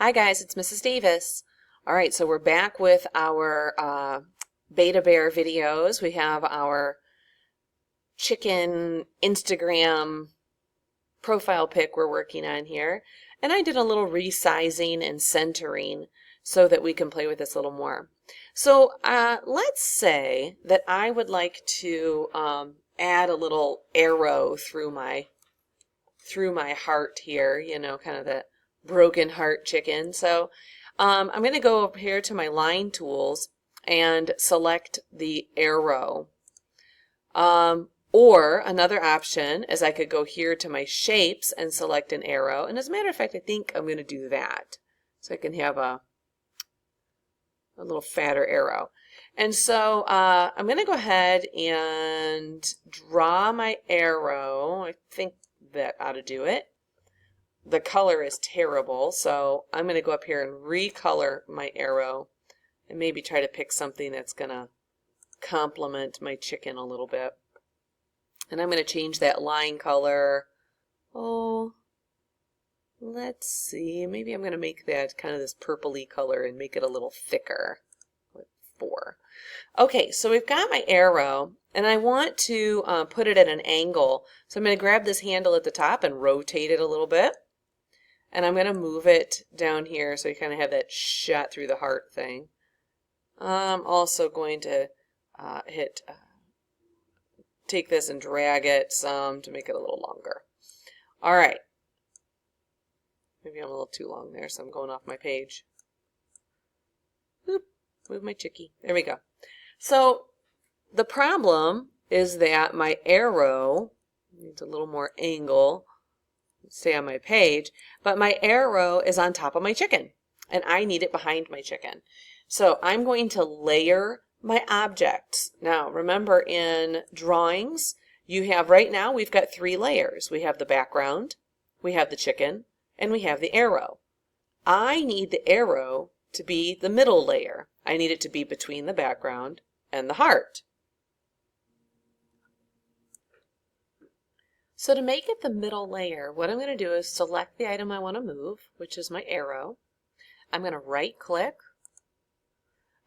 Hi guys, it's Mrs. Davis. All right, so we're back with our Beta Bear videos. We have our chicken Instagram profile pic we're working on here. And I did a little resizing and centering so that we can play with this a little more. So let's say that I would like to add a little arrow through my heart here, you know, kind of the broken heart chicken. So I'm going to go up here to my line tools and select the arrow. Or another option is I could go here to my shapes and select an arrow. And as a matter of fact, I think I'm going to do that. So I can have a little fatter arrow. And so I'm going to go ahead and draw my arrow. I think that ought to do it. The color is terrible, so I'm going to go up here and recolor my arrow and maybe try to pick something that's going to complement my chicken a little bit. And I'm going to change that line color. Oh, let's see. Maybe I'm going to make that kind of this purpley color and make it a little thicker with 4. Okay, so we've got my arrow, and I want to put it at an angle. So I'm going to grab this handle at the top and rotate it a little bit. And I'm going to move it down here so you kind of have that shot through the heart thing. I'm also going to take this and drag it some to make it a little longer. All right. Maybe I'm a little too long there, so I'm going off my page. Oop, move my chickie. There we go. So the problem is that my arrow needs a little more angle. Stay on my page, but my arrow is on top of my chicken and I need it behind my chicken. So I'm going to layer my objects. Now remember, in drawings you have, right now we've got 3 layers. We have the background, we have the chicken, and we have the arrow. I need the arrow to be the middle layer. I need it to be between the background and the heart. So to make it the middle layer, what I'm going to do is select the item I want to move, which is my arrow. I'm going to right click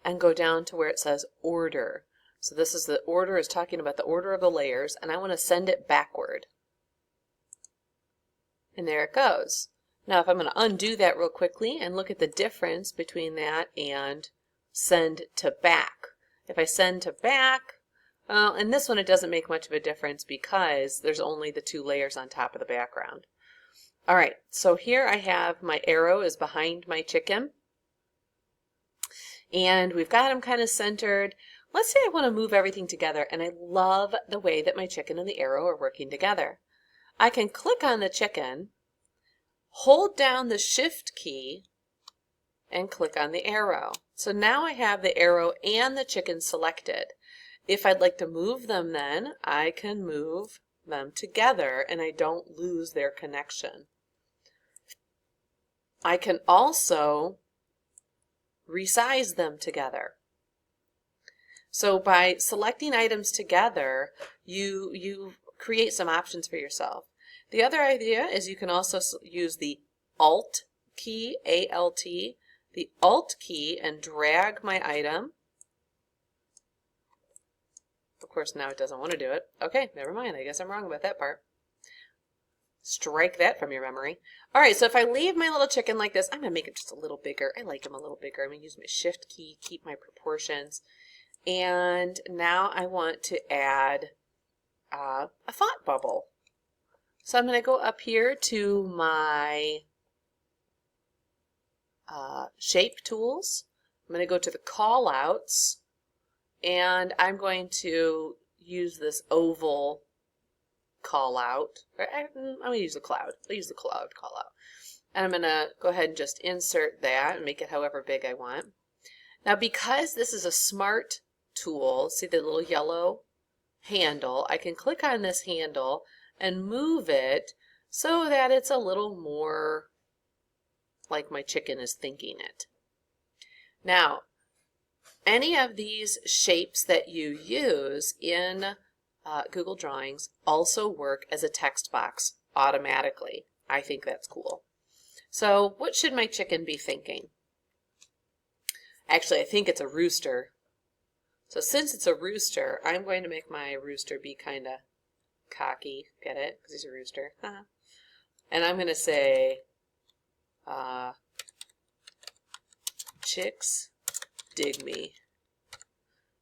and go down to where it says order. So this is the order, is talking about the order of the layers, and I want to send it backward. And there it goes. Now if I'm going to undo that real quickly and look at the difference between that and send to back. If I send to back, well, in this one it doesn't make much of a difference because there's only the 2 layers on top of the background. All right, so here I have my arrow is behind my chicken. And we've got them kind of centered. Let's say I want to move everything together, and I love the way that my chicken and the arrow are working together. I can click on the chicken, hold down the Shift key, and click on the arrow. So now I have the arrow and the chicken selected. If I'd like to move them, then I can move them together and I don't lose their connection. I can also resize them together. So by selecting items together, you create some options for yourself. The other idea is you can also use the Alt key, A-L-T, the Alt key, and drag my item. Of course, now it doesn't want to do it. Okay, never mind. I guess I'm wrong about that part. Strike that from your memory. All right, so if I leave my little chicken like this, I'm going to make it just a little bigger. I like him a little bigger. I'm going to use my Shift key, keep my proportions. And now I want to add a thought bubble. So I'm going to go up here to my shape tools. I'm going to go to the call outs. And I'm going to use this oval call out. I'm going to use the cloud. I'll use the cloud call out. And I'm going to go ahead and just insert that and make it however big I want. Now because this is a smart tool, see the little yellow handle, I can click on this handle and move it so that it's a little more like my chicken is thinking it. Now, any of these shapes that you use in Google Drawings also work as a text box automatically. I think that's cool. So what should my chicken be thinking? Actually, I think it's a rooster. So since it's a rooster, I'm going to make my rooster be kind of cocky. Get it? Because he's a rooster. And I'm going to say, chicks dig me.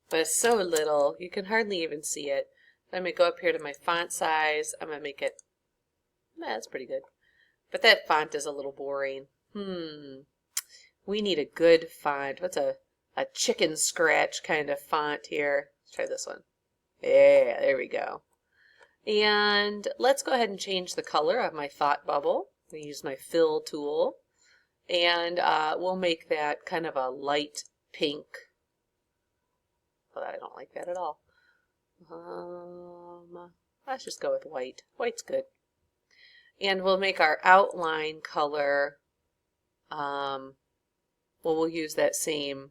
But it's so little, you can hardly even see it. I'm going to go up here to my font size. I'm going to make it, that's pretty good. But that font is a little boring. We need a good font. What's a chicken scratch kind of font here? Let's try this one. Yeah, there we go. And let's go ahead and change the color of my thought bubble. I'm going to use my fill tool. And we'll make that kind of a light pink. Well, I don't like that at all. Let's just go with white. White's good. And we'll make our outline color, well, we'll use that same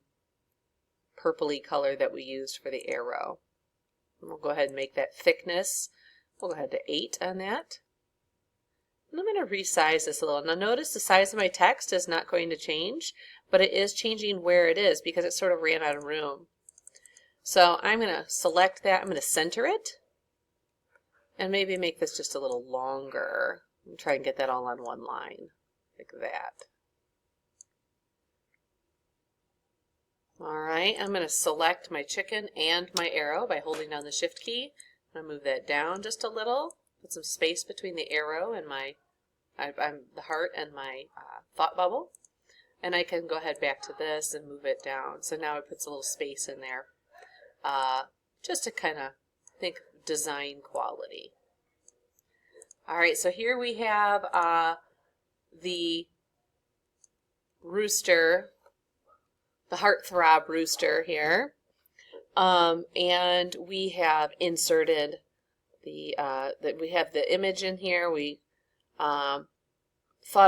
purpley color that we used for the arrow. And we'll go ahead and make that thickness. We'll go ahead to 8 on that. And I'm going to resize this a little. Now notice the size of my text is not going to change, but it is changing where it is because it sort of ran out of room. So I'm going to select that. I'm going to center it and maybe make this just a little longer and try and get that all on one line like that. All right, I'm going to select my chicken and my arrow by holding down the shift key. I'm going to move that down just a little, put some space between the arrow and my the heart and my thought bubble. And I can go ahead back to this and move it down. So now it puts a little space in there. Just to kind of think design quality. All right, so here we have the rooster, the heartthrob rooster here, and we have inserted the we have the image in here. We thought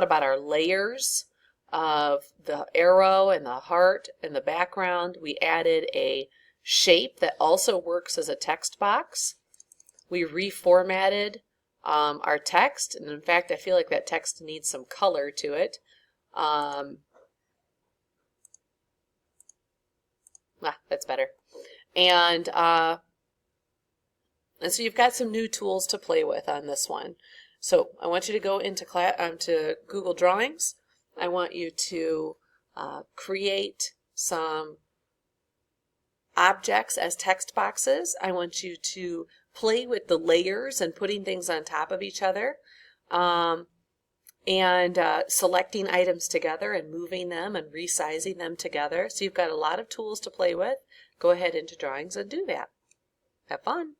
about our layers of the arrow and the heart and the background. We added a shape that also works as a text box. We reformatted our text, and in fact I feel like that text needs some color to it. That's better. And so you've got some new tools to play with on this one. So I want you to go into to Google Drawings. I want you to create some objects as text boxes. I want you to play with the layers and putting things on top of each other, and selecting items together and moving them and resizing them together. So you've got a lot of tools to play with. Go ahead into Drawings and do that. Have fun.